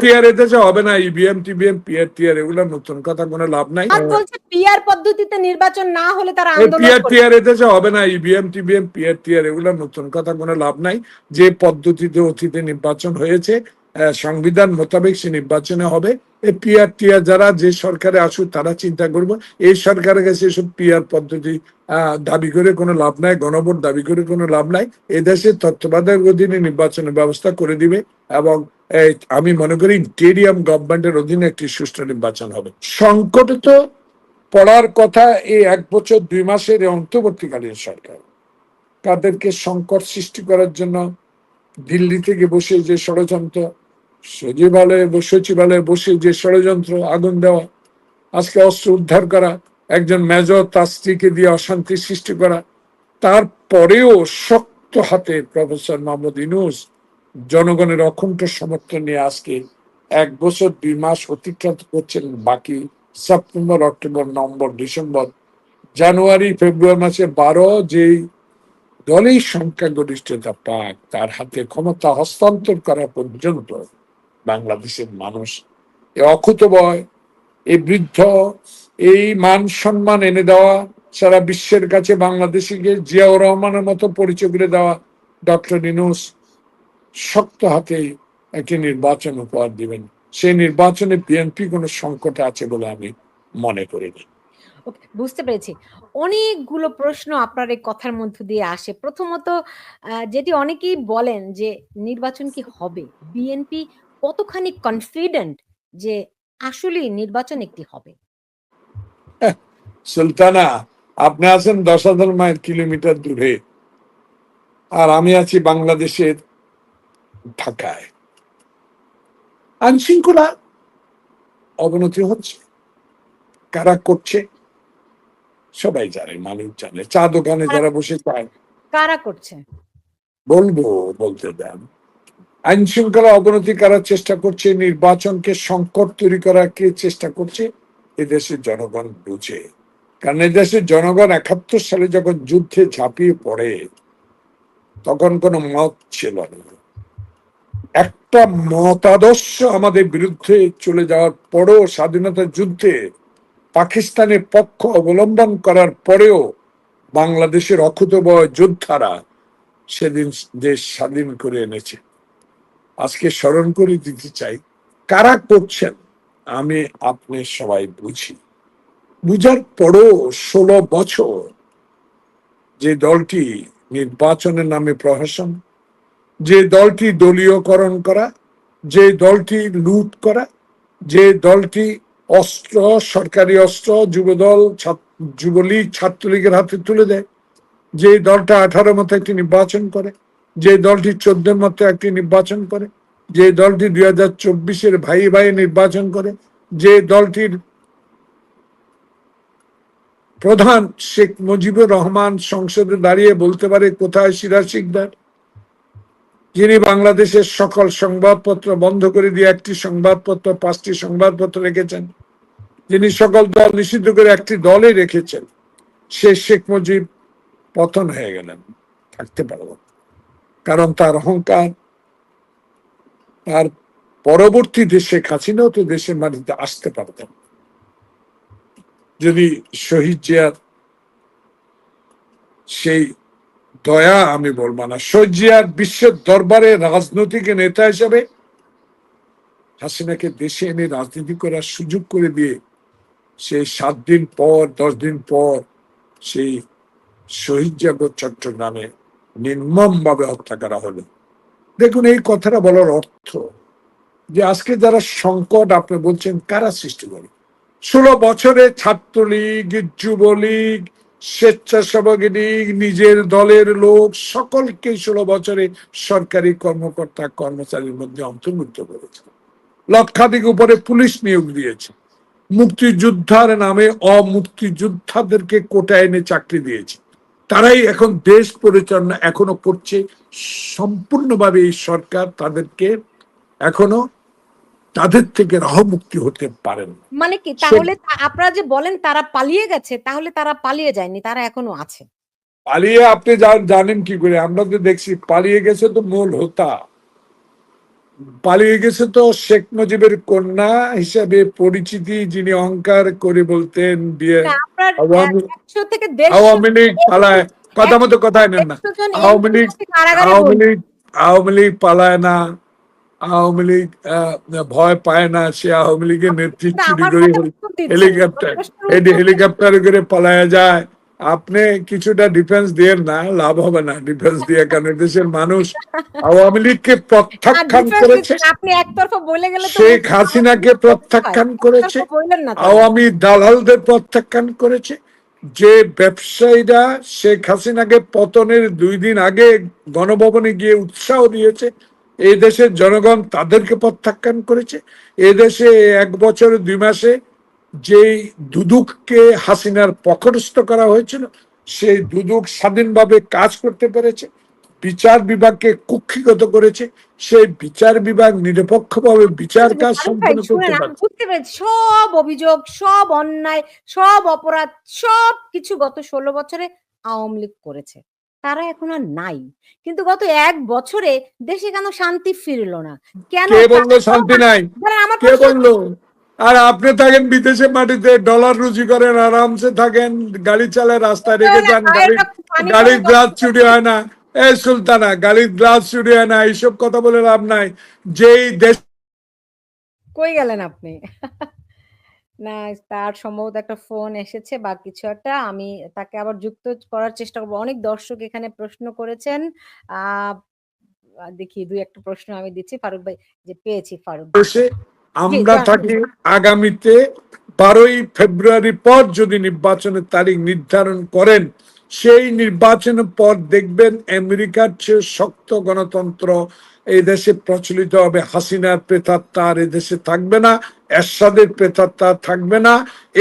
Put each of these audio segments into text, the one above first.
TR এদেশে হবে না, ইভিএম টিভিএম পিআর টিআর এগুলো নতুন কথা, কোনো লাভ নাই। বলছে পিআর পদ্ধতিতে নির্বাচন না হলে তারা এই আন্দোলন পিআর করবে। টিআর এদেশে হবে না, ইভিএম টিভিএম পিআর টিআর এগুলো নতুন কথা, কোনো লাভ নাই। যে পদ্ধতিতে অতীতে নির্বাচন হয়েছে সংবিধান মোতাবেক সে নির্বাচনে হবে। এই পিআর টিআর যারা যে সরকারে আসুক তারা চিন্তা করবো। এই সরকারের কাছে এসব পিআর পদ্ধতি দাবি করে কোনো লাভ নাই, গণভোট দাবি করে কোনো লাভ নাই। এদেশে তত্ত্বাবধায়ক অধীনে নির্বাচনের ব্যবস্থা করে দিবে এবং আমি মনে করি ইন্টেরিয়াম গভর্নমেন্টের অধীনে একটি সুষ্ঠু নির্বাচন হবে। সংকটে তো পড়ার কথা এই 1 বছর 2 মাসের অন্তর্বর্তীকালীন সরকার। তাদেরকে সংকট সৃষ্টি করার জন্য দিল্লি থেকে বসে যে ষড়যন্ত্র, সচিবালয়ে বসে যে ষড়যন্ত্র, আগুন দেওয়া, আজকে অস্ত্র উদ্ধার করা, একজন মেজর তার স্ত্রীকে দিয়ে অশান্তি সৃষ্টি করা, তারপরেও শক্ত হাতে প্রফেসর মোহাম্মদ ইউনূস জনগণের অকুণ্ঠ সমর্থন নিয়ে আজকে 1 বছর 2 মাস অতিক্রান্ত করছেন। বাকি সেপ্টেম্বর, অক্টোবর, নভেম্বর, ডিসেম্বর, জানুয়ারি, ফেব্রুয়ারি মাসে 12 যেই দলেই সংখ্যাগরিষ্ঠতা পাক তার হাতে ক্ষমতা হস্তান্তর করা পর্যন্ত বাংলাদেশের মানুষ এই অকুতোভয়, এই বৃদ্ধ, এই মান সম্মান এনে দেওয়া, সারা বিশ্বের কাছে বাংলাদেশিকে জিয়াউর রহমানের মতো পরিচয় করে দেওয়া ডক্টর ইউনূস শক্ত হাতে একটি নির্বাচন উপহার দিবেন। সেই নির্বাচনে বিএনপি কোনো সংকটে আছে বলে আমি মনে করি না। বুঝতে পেরেছি। অনেকগুলো প্রশ্ন আপনার এই কথার মধ্য দিয়ে আসে। প্রথমত যেটি অনেকেই বলেন যে নির্বাচন কি হবে? বিএনপি কতখানি কনফিডেন্ট যে আসলেই নির্বাচন একটি হবে? সুলতানা, আপনি আছেন 10,000 মাইল কিলোমিটার দূরে, আর আমি আছি বাংলাদেশের ঢাকায়। আইন শৃঙ্খলা অবনতি হচ্ছে, কারা করছে সবাই জানে, মানুষ জানে। চা দোকানে যারা বসে চায়, কারা করছে বলতে দেন। আইন শৃঙ্খলা অবনতি কারা চেষ্টা করছে, নির্বাচনকে সংকট তৈরি করার কে চেষ্টা করছে, এদেশের জনগণ বুঝে। কারণ এদেশের জনগণ 71 সালে যখন যুদ্ধে ঝাঁপিয়ে পড়ে তখন কোনো মত ছিল না। একটা মতাদর্শ আমাদের বিরুদ্ধে চলে যাওয়ার পরেও, স্বাধীনতা যুদ্ধে পাকিস্তানের পক্ষ অবলম্বন করার পরেও বাংলাদেশের অকুতোভয় যোদ্ধারা সেদিন দেশ স্বাধীন করে এনেছে। আজকে স্মরণ করে দিতে চাই কারা করছেন। আমি আপনি সবাই বুঝি, বুঝার পরও 16 বছর যে দলটি নির্বাচনের নামে প্রহসন, যে দলটি দলীয়করণ করা, যে দলটি লুট করা, যে দলটি অস্ত্র, সরকারি অস্ত্র যুবদল, যুবলীগ, ছাত্রলীগের হাতে তুলে দেয়, যে দলটা 18 মতো একটি নির্বাচন করে, যে দলটি 14 মতো একটি নির্বাচন করে, যে দলটি 2024-এর ভাই ভাই নির্বাচন করে, যে দলটির প্রধান শেখ মুজিবুর রহমান সংসদে দাঁড়িয়ে বলতে পারে কোথায় সিরাজ শিকদার, যিনি বাংলাদেশের সকল সংবাদপত্র বন্ধ করে দিয়ে একটি সংবাদপত্র, 5টি সংবাদপত্র রেখেছেন, যিনি সকল দল নিষিদ্ধ করে একটি দলে রেখেছেন, সে শেখ মুজিব পতন হয়ে গেলেন, থাকতে পারব। কারণ তার অহংকার, তার পরবর্তী শেখ হাসিনাও তো দেশের মাটিতে আসতে পারতেন যদি শহীদ জিয়ার সেই দয়া, আমি বলবো না, শহীদ জিয়ার বিশ্বের দরবারে রাজনৈতিক নেতা হিসেবে হাসিনাকে দেশে এনে রাজনীতি করার সুযোগ করে দিয়ে সেই 7 দিন পর 10 দিন পর সেই শহীদ জাগর চট্টগ্রামে নির্মম ভাবে হত্যা করা হলো। দেখুন, এই কথাটা বলার অর্থ যে আজকে যারা সংকট আপনি বলছেন কারা সৃষ্টি করে। 16 বছরে ছাত্রলীগ, যুবলীগ, স্বেচ্ছাসেবক লীগ, নিজের দলের লোক সকলকে 16 বছরে সরকারি কর্মকর্তা কর্মচারীর মধ্যে অন্তর্ভুক্ত করেছে। লক্ষাধিক উপরে পুলিশ নিয়োগ দিয়েছে। মুক্তিযোদ্ধার নামে অমুক্তিযোদ্ধাদেরকে কোটায় এনে চাকরি দিয়েছে। তারাই এখন দেশ পরিচালনা এখনো করছে। সম্পূর্ণভাবে এই সরকার তাদেরকে এখনো তাদের থেকে রাহমুক্তি হতে পারেন। মানে কি তাহলে আপনারা যে বলেন তারা পালিয়ে গেছে, তাহলে তারা পালিয়ে যায়নি, তারা এখনো আছে। পালিয়ে আপনি জানেন কি করে? আমরা তো দেখছি পালিয়ে গেছে তো মূল হোতা, পালিয়ে গেছে তো শেখ মুজিবের কন্যা হিসাবে পরিচিতি, যিনি অহংকার করে বলতেন বিয়ে না, আপনার আওয়ামী ১০০ থেকে ১৫০ আওয়ামী লীগ পালায়, কথা মতো কথায় নেন না। ১০০ জন আওয়ামী এমপি লীগ কারাগারে আওয়ামী বন্দী। লীগ আওয়ামী লীগ পালায় না, আওয়ামী লীগ ভয় পায় না, সে আওয়ামী লীগের আপনি নেতৃত্ব কিন্তু চুরি আমার করে কথার উত্তর দিচ্ছেন না। আমার হেলিকপ্টার প্রশ্নের উত্তর হেলিকপ্টার করে পালায় যায়। আপনি কিছুটা ডিফেন্স দিয়ে না, লাভ হবে না ডিফেন্স দিয়ে, কারণ দেশের মানুষ আওয়ামী লীগকে প্রত্যাখ্যান ডিফেন্স করেছে, দিচ্ছেন, আপনি একতরফা বলে গেলে তো শেখ মুখে আমার হাসিনাকে কিন্তু ক্ষতি হয়। প্রত্যাখ্যান করেছে, একতরফা বললেন না তাহলে। আওয়ামী দালালদের প্রত্যাখ্যান করেছে। যে ব্যবসায়ীরা শেখ হাসিনাকে পতনের 2 দিন আগে গণভবনে গিয়ে উৎসাহ দিয়েছে, এই দেশের জনগণ তাদেরকে প্রত্যাখ্যান করেছে। এই দেশে 1 বছর 2 মাসে যেই দুদককে হাসিনার পকড়স্থ করা হয়েছিল, সেই দুদক স্বাধীনভাবে কাজ করতে পেরেছে, বিচার বিভাগকে কুক্ষিগত করেছে, সেই বিচার বিভাগ নিরপেক্ষভাবে বিচার কাজ ফারুক ভাই সম্পন্ন করতে শুনেন, আমি পারছে। বুঝতে পেরেছি সব অভিযোগ, সব অন্যায়, সব অপরাধ, সব কিছু গত ১৬ বছরে আওয়ামী লীগ করেছে। তারা এখন আর নাই। কিন্তু গত ১ বছরে দেশে কেন শান্তি ফিরল না? কেন? কে বললো তাদের শান্তি প্রমাণ, নাই? দাঁড়ান আমার কে প্রশ্ন, বললো? আর আপনি থাকেন বিদেশে মাটিতে, ডলার রুজি করেন, আরামসে থাকেন, গাড়ি চালায় রাস্তায় রেখে যান, গায়ের রক্ত পানি করে গাড়ির গ্লাস চুরি হয় না। এই সুলতানা, গাড়ির গ্লাস চুরি হয় না, এইসব কথা বলে লাভ নাই। যেই দেশ কই গেলেন আপনি? না, তার সম্ভবত একটা ফোন এসেছে বা কিছু একটা। আমি তাকে আবার যুক্ত করার চেষ্টা করব। অনেক দর্শক এখানে প্রশ্ন করেছেন। আ দেখি ২-১ টা প্রশ্ন আমি দিচ্ছি। ফারুক ভাই, যে পেয়েছি ফারুক ভাইকে। দেশে জি, আমরা থাকি, আগামীতে 12ই ফেব্রুয়ারি পর যদি নির্বাচনের তারিখ নির্ধারণ করেন, সেই নির্বাচনের পর দেখবেন আমেরিকার চেয়ে শক্ত গণতন্ত্র এই দেশে প্রচলিত হবে। হাসিনার প্রেতাত্মা আর এই দেশে থাকবে না, এরশাদের প্রেতাত্মা থাকবে না,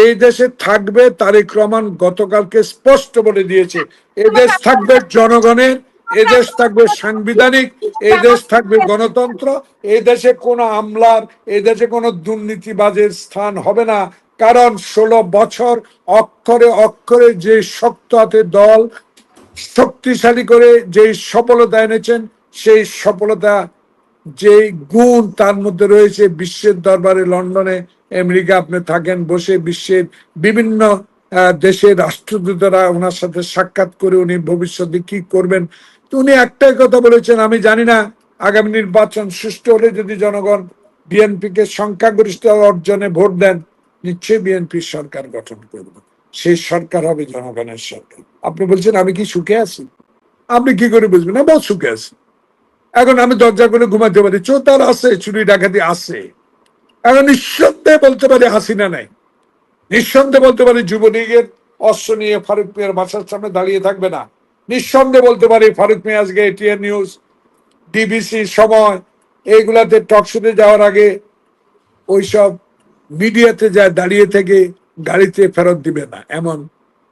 এই দেশে থাকবে তারেক রহমান গতকালকে স্পষ্ট বলে দিয়েছে, এদেশ থাকবে জনগণের, এদেশ থাকবে সাংবিধানিক, এই দেশ থাকবে গণতন্ত্র, এই দেশে কোনো আমলার, এই দেশে কোনো দুর্নীতিবাজের স্থান হবে না। কারণ 16 বছর অক্ষরে অক্ষরে যে শক্ত হাতে দল শক্তিশালী করে যে সফলতা এনেছেন, সেই সফলতা, যে গুণ তার মধ্যে রয়েছে, বিশ্বের দরবারে লন্ডনে আমেরিকা আপনি থাকেন বসে, বিশ্বের বিভিন্ন দেশের রাষ্ট্রদূতরা ওনার সাথে সাক্ষাৎ করে উনি ভবিষ্যতে কি করবেন, তো উনি একটাই কথা বলেছেন, আমি জানি না আগামী নির্বাচন সুষ্ঠু হলে যদি জনগণ বিএনপিকে সংখ্যাগরিষ্ঠ অর্জনে ভোট দেন, নিশ্চয়ই বিএনপির সরকার গঠন করবে, সেই সরকার হবে জনগণের সরকার। আপনি বলছেন আমি কি সুখে আছি? আপনি কি করে বুঝবেন? না, বহুত সুখে আছি। এখন আমি দরজা করে ঘুমাতে পারি, চোতার আছে, চুরি ডাকাতি আছে। এখন নিঃসন্দেহে বলতে পারি হাসিনা নাই, নিঃসন্দেহে বলতে পারি যুবলীগের অস্ত্র নিয়ে ফারুক মিয়ার বাসার সামনে দাঁড়িয়ে থাকবে না, নিঃসন্দেহে বলতে পারি ফারুক মিয়া আজকে এটিএন নিউজ, ডিবিসি, সময়, এইগুলাতে টকশোতে যাওয়ার আগে ওইসব মিডিয়াতে যায় দাঁড়িয়ে থেকে গাড়িতে ফেরত দিবে না, এমন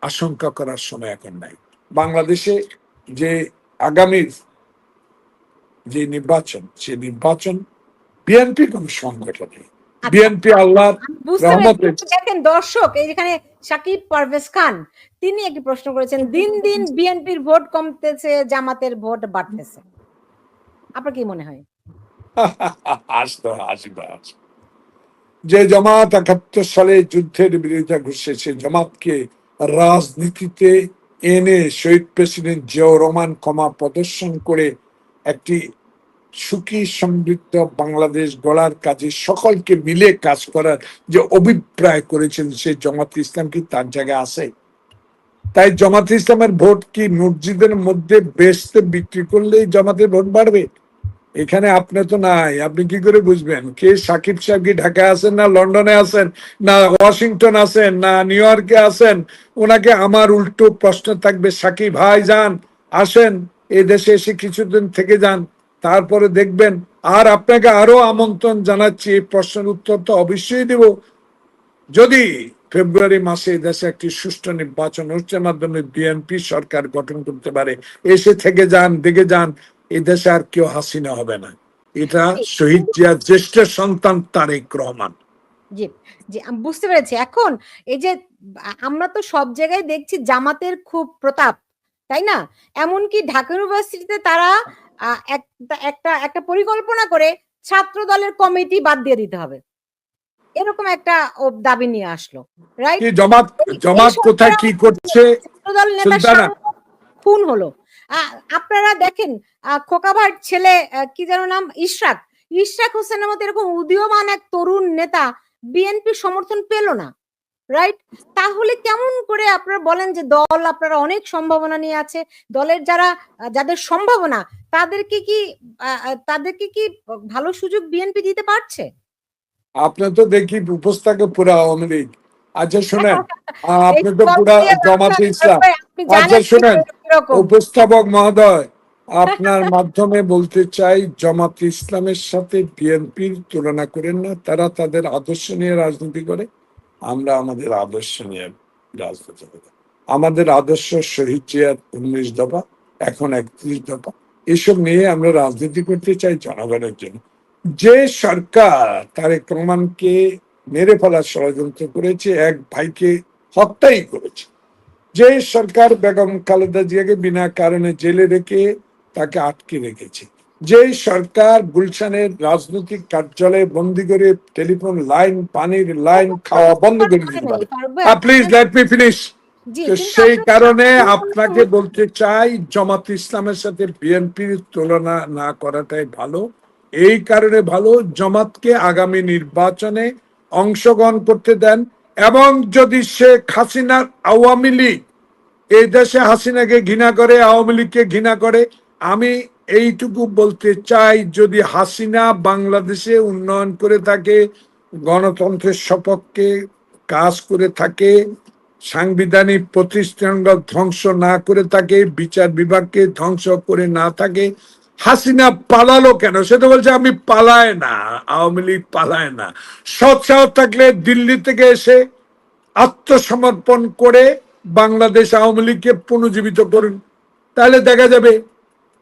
আশঙ্কা করার সময় এখন নাই। বাংলাদেশে যে আগামীর যে নির্বাচন, সে নির্বাচন বিএনপি কোন সংগঠন নেই, আচ্ছা, বিএনপি আল্লাহর আমি বুঝতে পেরেছি। রহমতে। কিন্তু দেখেন দর্শক, এই যেখানে সাকিব পারভেজ খান, তিনি একটি প্রশ্ন করেছেন, দিন, দিন বিএনপির ভোট কমতেছে, জামাতের ভোট বাড়তেছে। আপনার কি মনে হয়? আসতো আসবে। যে জামাত 71 সালে যুদ্ধের বিরোধিতা ঘুষছে, সে জামাতকে রাজনীতিতে এনে শহীদ প্রেসিডেন্ট জিয়াউর রহমান ক্ষমা প্রদর্শন করে একটি সুখী সমৃদ্ধ বাংলাদেশ গড়ার কাজে সকলকে মিলে কাজ করার যে অভিপ্রায় করেছেন, সেই জামাত ইসলাম কি তার জায়গায় আছে? তাই জামাত ইসলামের ভোট কি মসজিদের মধ্যে বেচতে বিক্রি করলেই জামাতের ভোট বাড়বে? এখানে আপনি তো নাই, আপনি কি করে বুঝবেন কে সাকিব সাহেব কি ঢাকায় আছেন, না লন্ডনে আছেন, না ওয়াশিংটন আছেন, না নিউ ইয়র্কে আছেন? ওনাকে আমার উল্টো প্রশ্ন থাকবে, সাকিব ভাই যান, আসেন এই দেশে এসে কিছুদিন থেকে যান, তারপরে দেখবেন। আর আপনাকে আরো আমন্ত্রণ জানাচ্ছি, এই প্রশ্নের উত্তর তো অবশ্যই দেব, যদি ফেব্রুয়ারি মাসে দেশে একটি সুষ্ঠু নির্বাচন অনুষ্ঠানের মাধ্যমে বিএনপি সরকার গঠন করতে পারে, এসে থেকে যান, দেখে যান, এই দেশে আর কেউ হাসিনা হবে না। এটা শহীদ জিয়ার জ্যেষ্ঠ সন্তান তারেক রহমান। জি, জি, আমি বুঝতে পেরেছি। এখন এই যে আমরা তো সব জায়গায় দেখছি জামাতের খুব প্রতাপ, তাই না? এমনকি ঢাকা ইউনিভার্সিটিতে তারা একটা একটা পরিকল্পনা করে ছাত্র দলের কমিটি বাদ দিয়ে দিতে হবে, এরকম একটা দাবি নিয়ে আসলো, রাইট? কি জমাত জমাত কোথায় কি করছে ছাত্রদল নেতার সুলতানা? খুন হলো। আপনারা দেখেন খোকা ভাইয়ের ছেলে কি যেন নাম, ইশরাক হোসেনের মতো এরকম উদীয়মান এক তরুণ নেতা বিএনপি সমর্থন পেল না, রাইট? তাহলে কেমন করে আপনারা বলেন যে দল আপনারা অনেক সম্ভাবনা নিয়ে আছে, দলের যাদের সম্ভাবনা তাদেরকে কি ভালো সুযোগ বিএনপি দিতে পারছে? আপনার তো দেখি উপস্থাকে পুরা আওয়ামী লীগ। আচ্ছা শোনেন, আপনি তো পুরা জামাতে ইসলাম। আচ্ছা শোনেন উপস্থাপক মহোদয়, আপনার মাধ্যমে বলতে চাই জামাত ইসলামের সাথে বিএনপির তুলনা করেন না। তারা তাদের আদর্শ নিয়ে রাজনীতি করে, আমরা আমাদের আদর্শ নিয়ে রাজনীতি করি। আমাদের আদর্শ শহীদ জিয়ার 19 দফা, এখন 31 দফা, এসব নিয়ে আমরা রাজনীতি করতে চাই জনগণের জন্য। যে সরকার তারেক রহমানকে মেরে ফেলার ষড়যন্ত্র করেছে, এক ভাইকে হত্যাই করেছে, যে সরকার বেগম খালেদা জিয়াকে বিনা কারণে জেলে রেখে তাকে আটকে রেখেছে, যে সরকার গুলশানের রাজনৈতিক কার্যালয়ে বন্দি করে টেলিফোন লাইন, পানির লাইন, খাওয়া বন্ধ করে দিতে পারে। Please let me finish. তো সেই কারণে আপনাকে বলতে চাই জামাত ইসলামের সাথে বিএনপির তুলনা না করাটাই ভালো। এই কারণে ভালো, জামাতকে আগামী নির্বাচনে অংশগ্রহণ করতে দেন, এবং যদি শেখ হাসিনার আওয়ামী লীগ এই দেশে হাসিনাকে ঘৃণা করে, আওয়ামী লীগকে ঘৃণা করে, আমি এইটুকু বলতে চাই, যদি হাসিনা বাংলাদেশে উন্নয়ন করে থাকে, গণতন্ত্রের সপক্ষে কাজ করে থাকে, সাংবিধানিক প্রতিষ্ঠানগুলো ধ্বংস না করে থাকে, বিচার বিভাগকে ধ্বংস করে না থাকে, হাসিনা পালালো কেন? সেটা বলছে আমি পালায় না, আওয়ামী লীগ পালায় না। সৎ সাহস থাকলে দিল্লি থেকে এসে আত্মসমর্পণ করে বাংলাদেশ আওয়ামী লীগকে পুনর্জীবিত করুন, তাহলে দেখা যাবে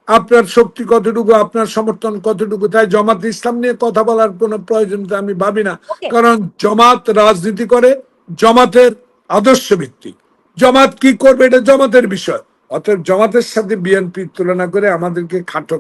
আপনার শক্তি কতটুকু, আপনার সমর্থন কতটুকু। তাই জামাত ইসলাম নিয়ে কথা বলার কোনো প্রয়োজনীয়তা আমি ভাবি না, কারণ জামাত রাজনীতি করে, জামাতের আদর্শ ভিত্তিক। জামাত কি করবে এটা জামাতের বিষয়, অতএব জামাতের সাথে বিএনপির তুলনা করে আমাদেরকে খাটো